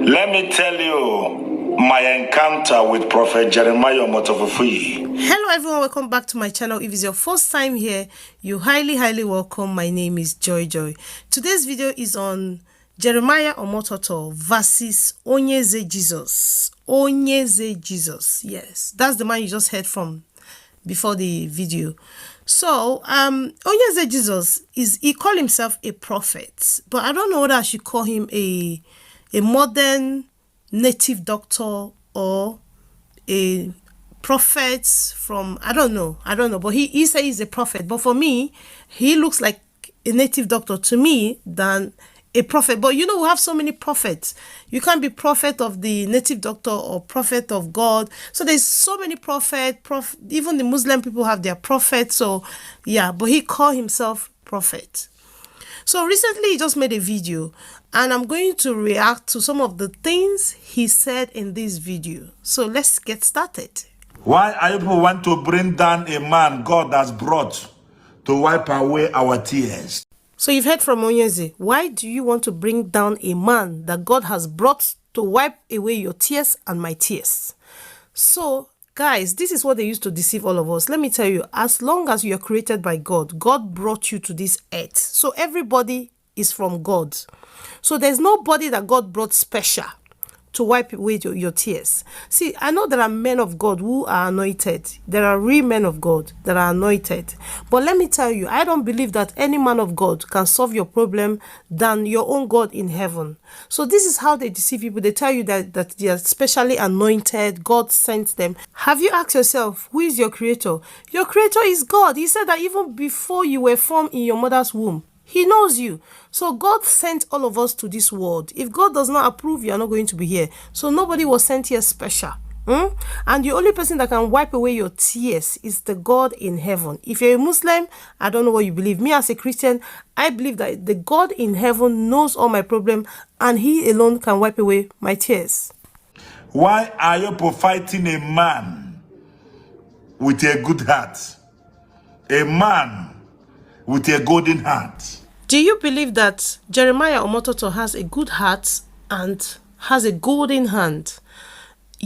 Let me tell you my encounter with Prophet Jeremiah Omoto Fufeyin. Hello everyone, welcome back to my channel. If it's your first time here, you're highly welcome. My name is Joy. Today's video is on Jeremiah Omoto versus Onyeze Jesus. Onyeze Jesus. Yes, that's the man you just heard from before the video. So Onyeze Jesus he called himself a prophet, but I don't know whether I should call him a modern native doctor or a prophet from I don't know, but he said he's a prophet, but for me he looks like a native doctor to me than a prophet. But you know, we have so many prophets. You can't be prophet of the native doctor or prophet of God. So there's so many prophets. Even the Muslim people have their prophets. So yeah, but he called himself prophet. So recently he just made a video and I'm going to react to some of the things he said in this video. So let's get started. Why are you people want to bring down a man God has brought to wipe away our tears? So you've heard from Onyeze. Why do you want to bring down a man that God has brought to wipe away your tears and my tears? So guys, this is what they used to deceive all of us. Let me tell you, as long as you are created by God, God brought you to this earth. So everybody is from God. So there's nobody that God brought special to wipe away your tears. See, I know there are men of God who are anointed. There are real men of God that are anointed. But let me tell you, I don't believe that any man of God can solve your problem than your own God in heaven. So this is how they deceive people. They tell you that they are specially anointed. God sent them. Have you asked yourself, who is your creator? Your creator is God. He said that even before you were formed in your mother's womb, he knows you. So God sent all of us to this world. If God does not approve, you are not going to be here. So nobody was sent here special. And the only person that can wipe away your tears is the God in heaven. If you're a Muslim, I don't know what you believe. Me as a Christian, I believe that the God in heaven knows all my problem and he alone can wipe away my tears. Why are you fighting a man with a good heart? A man with a golden heart. Do you believe that Jeremiah Omoto has a good heart and has a golden hand?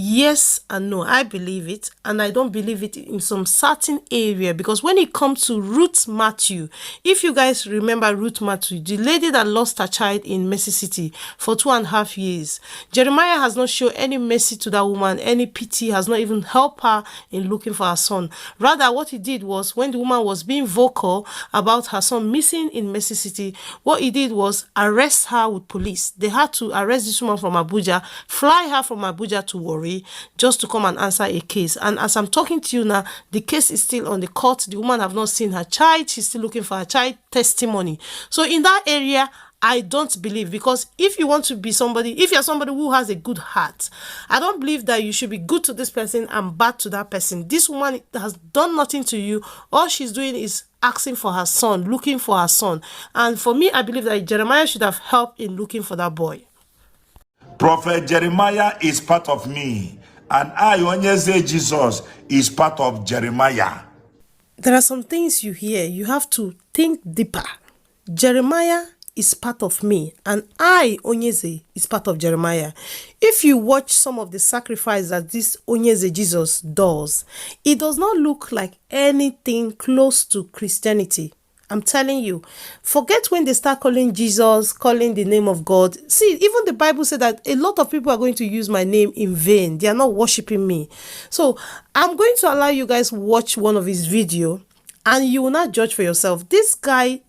Yes and no. I believe it, and I don't believe it in some certain area, because when it comes to Ruth Matthew, if you guys remember Ruth Matthew, the lady that lost her child in Mercy City for 2.5 years, Jeremiah has not shown any mercy to that woman, any pity, has not even helped her in looking for her son. Rather, what he did was, when the woman was being vocal about her son missing in Mercy City, what he did was arrest her with police. They had to arrest this woman from Abuja, fly her from Abuja to Warri, just to come and answer a case. And as I'm talking to you now, the case is still on the court. The woman have not seen her child. She's still looking for her child testimony. So in that area, I don't believe, because if you want to be somebody, if you're somebody who has a good heart, I don't believe that you should be good to this person and bad to that person. This woman has done nothing to you. All she's doing is asking for her son, looking for her son. And for me, I believe that Jeremiah should have helped in looking for that boy. Prophet Jeremiah is part of me, and I, Onyeze Jesus, is part of Jeremiah. There are some things you hear, you have to think deeper. Jeremiah is part of me, and I, Onyeze, is part of Jeremiah. If you watch some of the sacrifice that this Onyeze Jesus does, it does not look like anything close to Christianity. I'm telling you, forget when they start calling Jesus, calling the name of God. See, even the Bible said that a lot of people are going to use my name in vain. They are not worshiping me. So I'm going to allow you guys watch one of his video and you will not judge for yourself. This guy,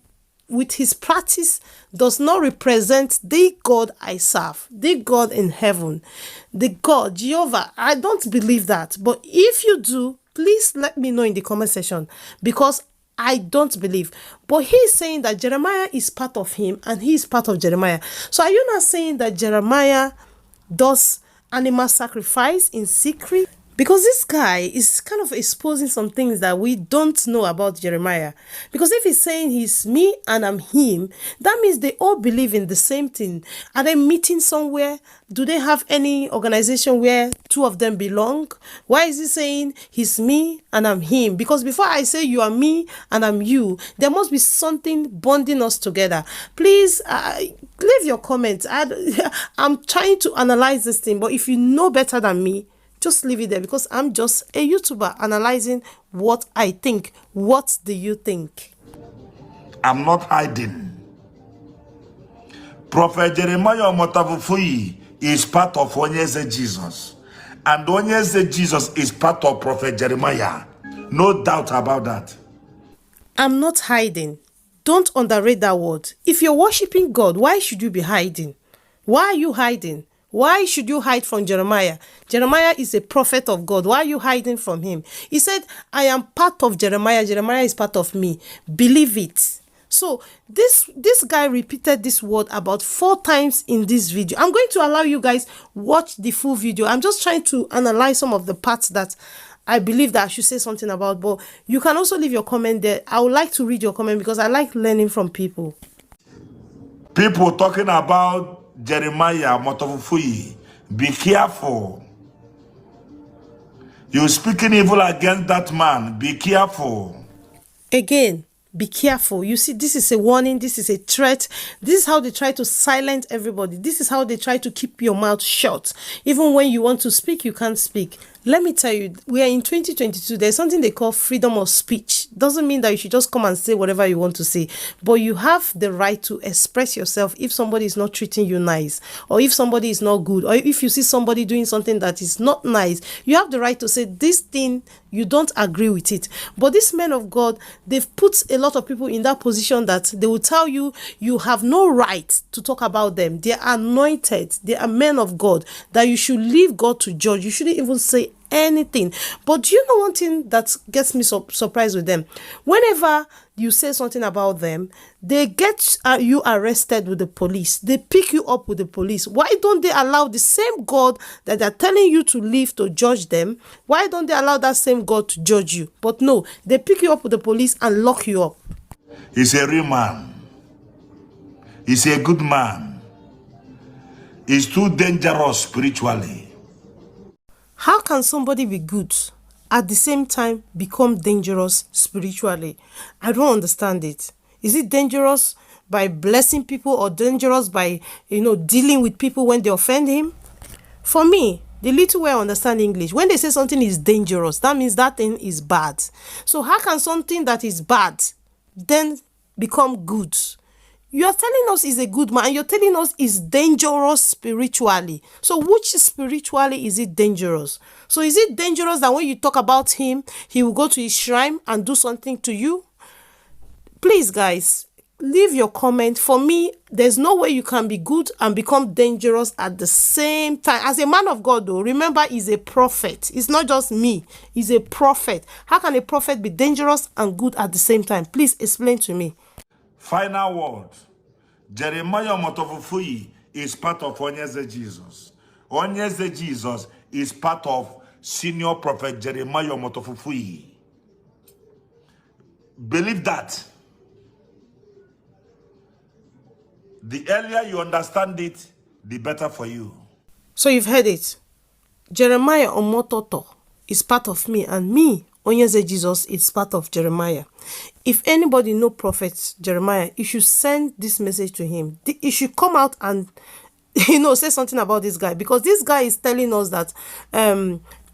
with his practice, does not represent the God I serve, the God in heaven, the God, Jehovah. I don't believe that. But if you do, please let me know in the comment section, because I don't believe. But he's saying that Jeremiah is part of him and he is part of Jeremiah. So are you not saying that Jeremiah does animal sacrifice in secret? Because this guy is kind of exposing some things that we don't know about Jeremiah. Because if he's saying he's me and I'm him, that means they all believe in the same thing. Are they meeting somewhere? Do they have any organization where two of them belong? Why is he saying he's me and I'm him? Because before I say you are me and I'm you, there must be something bonding us together. Please leave your comments. I'm trying to analyze this thing, but if you know better than me, just leave it there, because I'm just a YouTuber analyzing what I think. What do you think? I'm not hiding. Prophet Jeremiah Omoto Fufeyin is part of Onyeze Jesus. And Onyeze Jesus is part of Prophet Jeremiah. No doubt about that. I'm not hiding. Don't underrate that word. If you're worshiping God, why should you be hiding? Why are you hiding? Why should you hide from Jeremiah? Jeremiah is a prophet of God. Why are you hiding from him? He said, I am part of Jeremiah. Jeremiah is part of me. Believe it. So this guy repeated this word about 4 times in this video. I'm going to allow you guys watch the full video. I'm just trying to analyze some of the parts that I believe that I should say something about. But you can also leave your comment there. I would like to read your comment because I like learning from people. People talking about Jeremiah Omoto Fufeyin, be careful. You're speaking evil against that man. Be careful. Again, be careful. You see, this is a warning. This is a threat. This is how they try to silence everybody. This is how they try to keep your mouth shut. Even when you want to speak, you can't speak. Let me tell you, we are in 2022. There's something they call freedom of speech. Doesn't mean that you should just come and say whatever you want to say, but you have the right to express yourself if somebody is not treating you nice, or if somebody is not good, or if you see somebody doing something that is not nice. You have the right to say this thing, you don't agree with it. But these men of God, they've put a lot of people in that position that they will tell you, you have no right to talk about them. They are anointed. They are men of God, that you should leave God to judge. You shouldn't even say anything. But do you know one thing that gets me surprised with them? Whenever you say something about them, they get you arrested with the police. They pick you up with the police. Why don't they allow the same God that they're telling you to leave to judge them? Why don't they allow that same God to judge you? But no, they pick you up with the police and lock you up. He's a real man. He's a good man. He's too dangerous spiritually. How can somebody be good at the same time become dangerous spiritually? I don't understand it. Is it dangerous by blessing people, or dangerous by, dealing with people when they offend him? For me, the little way I understand English, when they say something is dangerous, that means that thing is bad. So how can something that is bad then become good? You are telling us he's a good man, and you're telling us he's dangerous spiritually. So which spiritually is it dangerous? So is it dangerous that when you talk about him, he will go to his shrine and do something to you? Please, guys, leave your comment. For me, there's no way you can be good and become dangerous at the same time. As a man of God, though, remember, he's a prophet. It's not just me. He's a prophet. How can a prophet be dangerous and good at the same time? Please explain to me. Final word. Jeremiah Omoto Fufeyin is part of Onyeze Jesus. Onyeze Jesus is part of senior prophet Jeremiah Omoto Fufeyin. Believe that. The earlier you understand it, the better for you. So you've heard it. Jeremiah Omoto is part of me, and me, Onyeze Jesus, is part of Jeremiah. If anybody know Prophet Jeremiah, you should send this message to him. He should come out and say something about this guy, because this guy is telling us that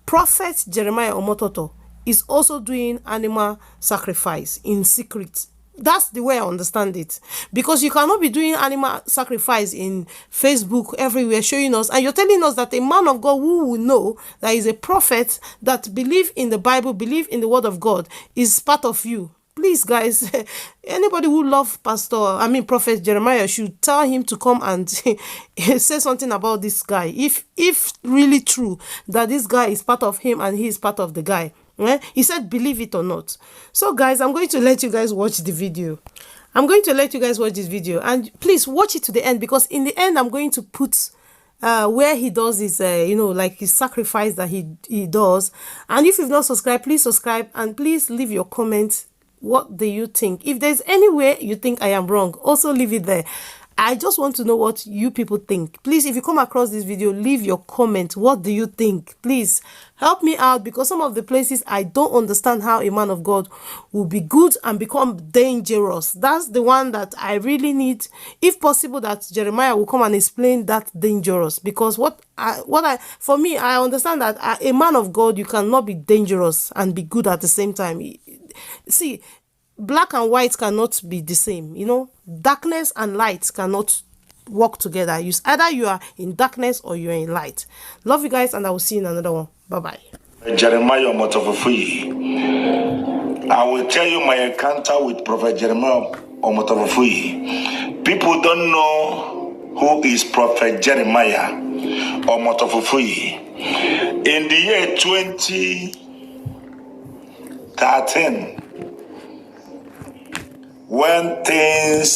Prophet Jeremiah Omoto is also doing animal sacrifice in secret. That's the way I understand it. Because you cannot be doing animal sacrifice in Facebook, everywhere, showing us, and you're telling us that a man of God who will know that is a prophet, that believe in the Bible, believe in the word of God, is part of you. Please, guys, anybody who loves Prophet Jeremiah should tell him to come and say something about this guy. If really true that this guy is part of him and he is part of the guy. He said, believe it or not. So, guys, I'm going to let you guys watch the video. I'm going to let you guys watch this video. And please watch it to the end, because in the end, I'm going to put where he does his, like his sacrifice that he does. And if you've not subscribed, please subscribe and please leave your comments. What do you think? If there's any way you think I am wrong, also leave it there. I just want to know what you people think. Please, if you come across this video, leave your comment. What do you think? Please help me out, because some of the places I don't understand how a man of God will be good and become dangerous. That's the one that I really need. If possible, that Jeremiah will come and explain that dangerous, because for me, I understand that a man of God, you cannot be dangerous and be good at the same time. See, black and white cannot be the same, darkness and light cannot work together. Either you are in darkness or you're in light. Love you guys, and I will see you in another one. Bye bye. Jeremiah Omoto Fufeyin. I will tell you my encounter with Prophet Jeremiah Omoto Fufeyin. People don't know who is Prophet Jeremiah Omoto Fufeyin. In the year 2013, when things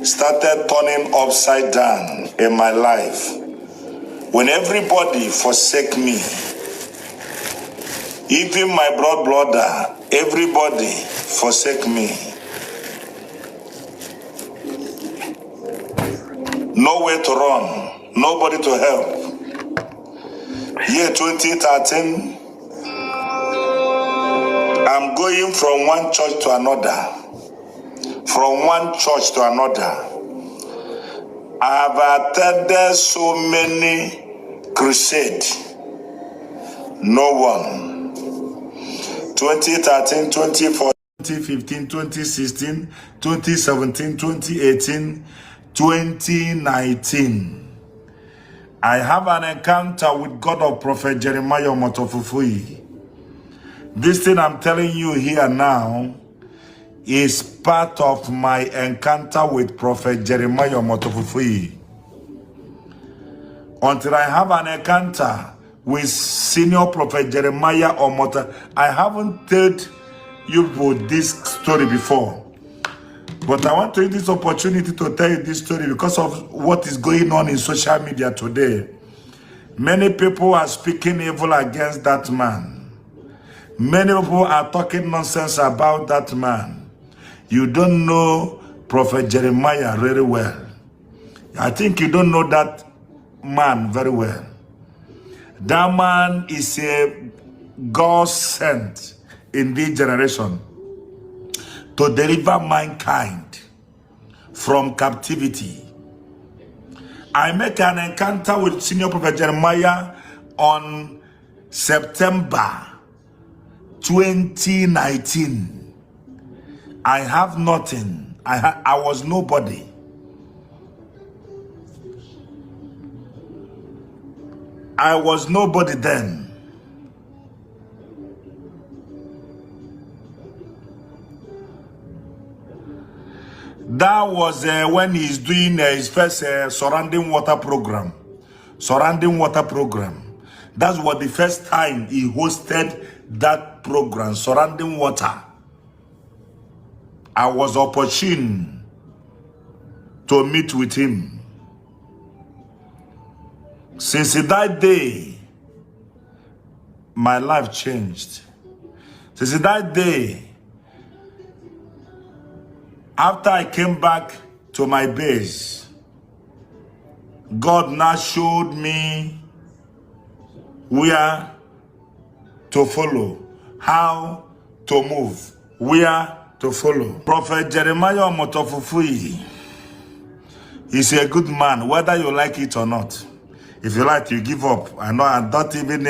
started turning upside down in my life, when everybody forsake me, even my brother, everybody forsake me. Nowhere to run, nobody to help. Year 2013, I'm going from one church to another. From one church to another. I have attended so many crusades. No one. 2013, 2014, 2015, 2016, 2017, 2018, 2019. I have an encounter with God of Prophet Jeremiah Omoto Fufeyin. This thing I'm telling you here now is part of my encounter with Prophet Jeremiah Omoto Fufeyin. Until I have an encounter with Senior Prophet Jeremiah Omoto, I haven't told you about this story before. But I want to use this opportunity to tell you this story because of what is going on in social media today. Many people are speaking evil against that man. Many people are talking nonsense about that man. You don't know Prophet Jeremiah very well. I think you don't know that man very well. That man is a God sent in this generation to deliver mankind from captivity. I met an encounter with Senior Prophet Jeremiah on September 2019. I have nothing. I was nobody. I was nobody then. That was when he's doing his first surrounding water program. Surrounding water program. That was the first time he hosted that program, surrounding water. I was opportune to meet with him. Since that day, my life changed. Since that day, after I came back to my base, God now showed me where to follow, how to move, where to follow. Prophet Jeremiah Omoto Fufeyin is a good man, whether you like it or not. If you like, you give up. I know, I don't even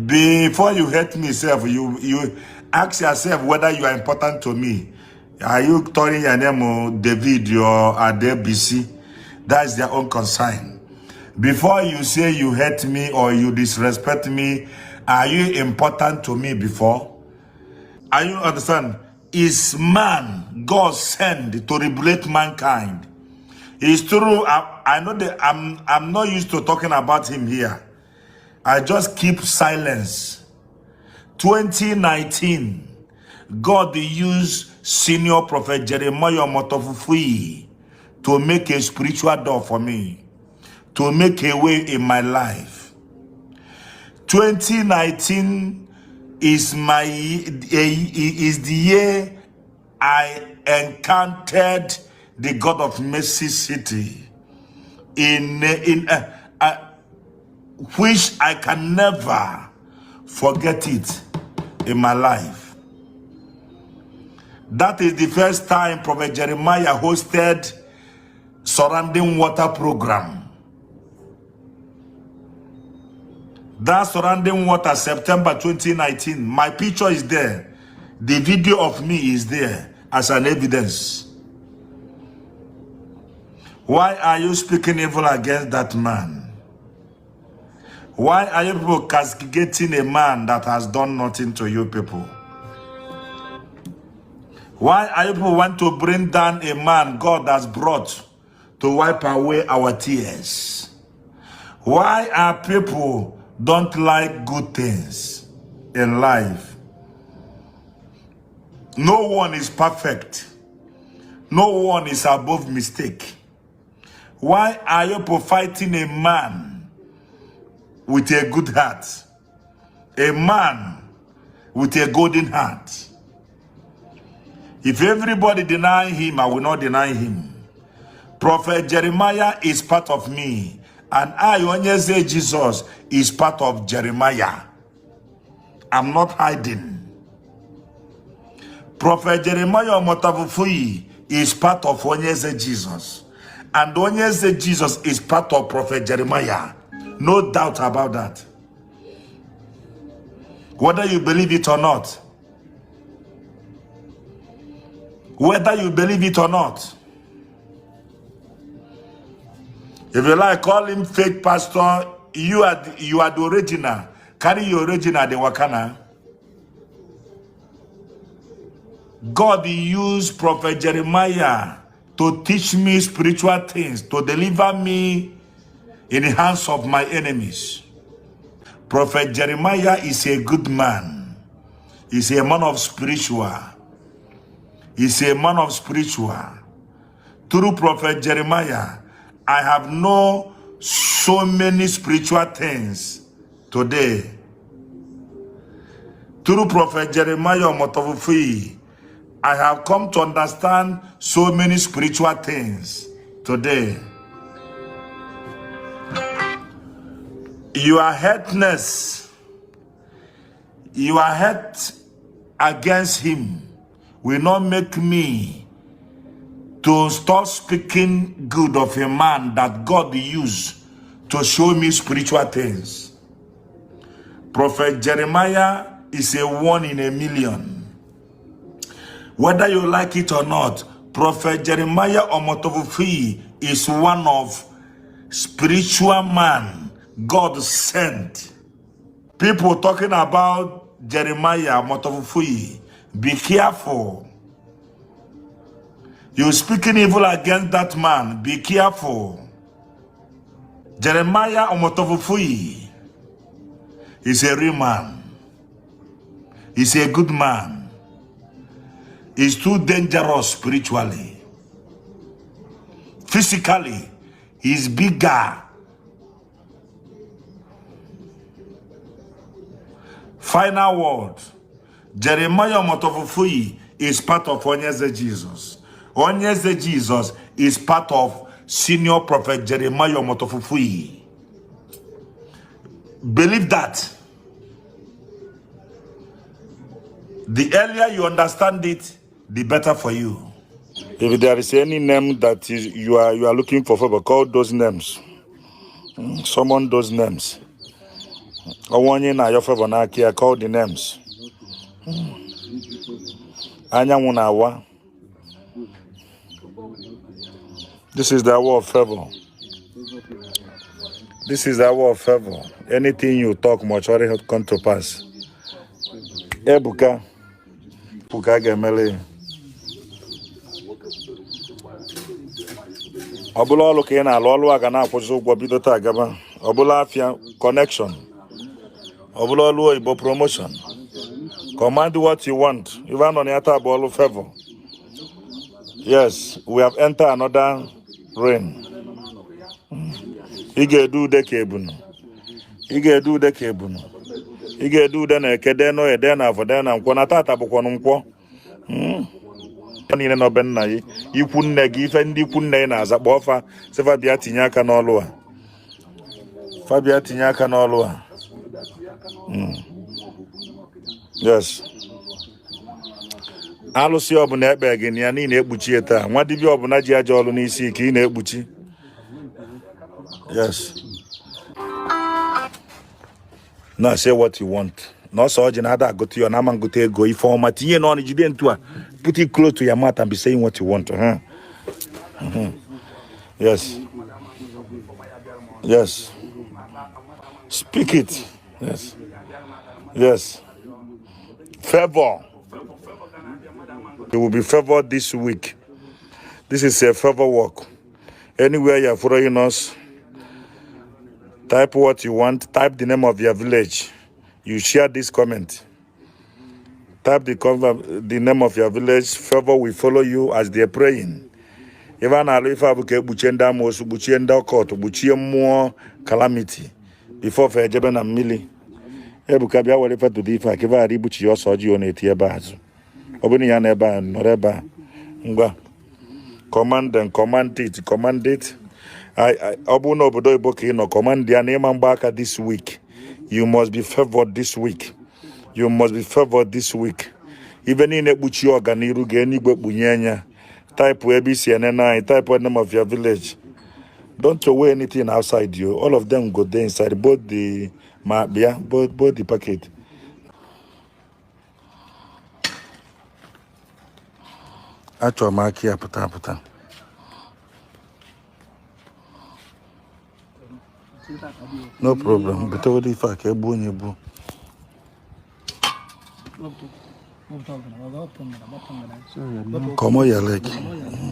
before you hate me, you ask yourself whether you are important to me. Are you turning your name David or Adebisi? That's their own concern. Before you say you hate me or you disrespect me, are you important to me before? Are you understand? Is man God sent to regulate mankind? It's true. I know that I'm not used to talking about him here. I just keep silence. 2019, God used Senior Prophet Jeremiah Omoto Fufeyin to make a spiritual door for me, to make a way in my life. 2019 is the year I encountered the God of Mercy City, which I can never forget it in my life. That is the first time Prophet Jeremiah hosted Surrounding Water program. That Surrounding Water, September 2019, my picture is there. The video of me is there as an evidence. Why are you speaking evil against that man? Why are you people castigating a man that has done nothing to you people? Why are you people want to bring down a man God has brought to wipe away our tears? Why are people don't like good things in life? No one is perfect. No one is above mistake. Why are you people fighting a man with a good heart? A man with a golden heart. If everybody deny him, I will not deny him. Prophet Jeremiah is part of me, and I, Onyeze Jesus, is part of Jeremiah. I'm not hiding. Prophet Jeremiah Omoto Fufeyin is part of Onyeze Jesus, and Onyeze Jesus is part of Prophet Jeremiah. No doubt about that. Whether you believe it or not. Whether you believe it or not. If you like, call him fake pastor. You are the original. Carry your original, the Wakana. God used Prophet Jeremiah to teach me spiritual things, to deliver me in the hands of my enemies. Prophet Jeremiah is a good man. He's a man of spiritual. He's a man of spiritual. Through Prophet Jeremiah, I have known so many spiritual things today. Through Prophet Jeremiah Omoto Fufeyin, I have come to understand so many spiritual things today. Your hurtness, your hurt against him will not make me to stop speaking good of a man that God used to show me spiritual things. Prophet Jeremiah is a 1 in a million. Whether you like it or not, Prophet Jeremiah Omoto Fufeyin is one of spiritual man God sent. People talking about Jeremiah Omoto Fufeyin, be careful. You speaking evil against that man, be careful. Jeremiah Omoto Fufeyin is a real man. He's a good man. He's too dangerous spiritually. Physically, he's bigger. Final word. Jeremiah Omoto Fufeyin is part of Onyeze Jesus. Onyeze Jesus is part of senior prophet Jeremiah Omoto Fufeyin. Believe that. The earlier you understand it, the better for you. If there is any name that you are looking for, call those names. Summon those names. I want you now your favor now. Call the names. Anyamunawa. This is the hour of favor. This is the hour of favor. Anything you talk much already come to pass. Ebuka. Buka gemele. Obula loke na lolu aga na akwụsị ụgwọ bido taa gaba. Obula afia connection. Obula luo Igbo promotion. Command what you want. Even on yata ball favor. Yes, we have entered another rain. Ị ga-edu ude ka ebunu. Ị ga-edu ude ka ebunu. Ị ga-edu ude na ekede no ede na avode na nkwọ na tata bụkwa nkwọ. Niile no be nna yi. Ikwu nne gị ife ndị ikwu nne na-aza kpọ fa sị fa bịa tinye aka n'ọlụ a. Fa bịa tinye aka n'ọlụ a. Yes. Alụsị ọbụla ekpe gị na ya niile ekpuchi taa. Nwa dibịa ọbụla ji aja ọlụ n'isi ka ị na-ekpuchi. Yes. Now say what you want. No so Jinada go to your naman go to go if for Matinye no Judean to put it close to your mouth and be saying what you want. Yes. Yes. Speak it. Yes. Yes. Favor. It will be favored this week. This is a favor work. Anywhere you're following us, type what you want. Type the name of your village. You share this comment. Type the name of your village. Favor will follow you as they're praying. Even if I buke buchenda mosu buchenda court buchie more calamity before for Jeben and Millie. Ebuka bia whatever to the fa kiva ri buchi your soji on it bazu. Obuni ya neba noreba. Ngwa. Command and command it. Obuno obodo iboke no command their name and back this week. You must be favored this week. You must be favored this week. Even in Ebuchi Organiru Geni Bunyanya, type ABC and NI, type the name of your village. Don't throw away anything outside you. All of them go there inside, both the both the packet. Actual mark here, puta. No problem. But what if I can bone you? Come on, your leg.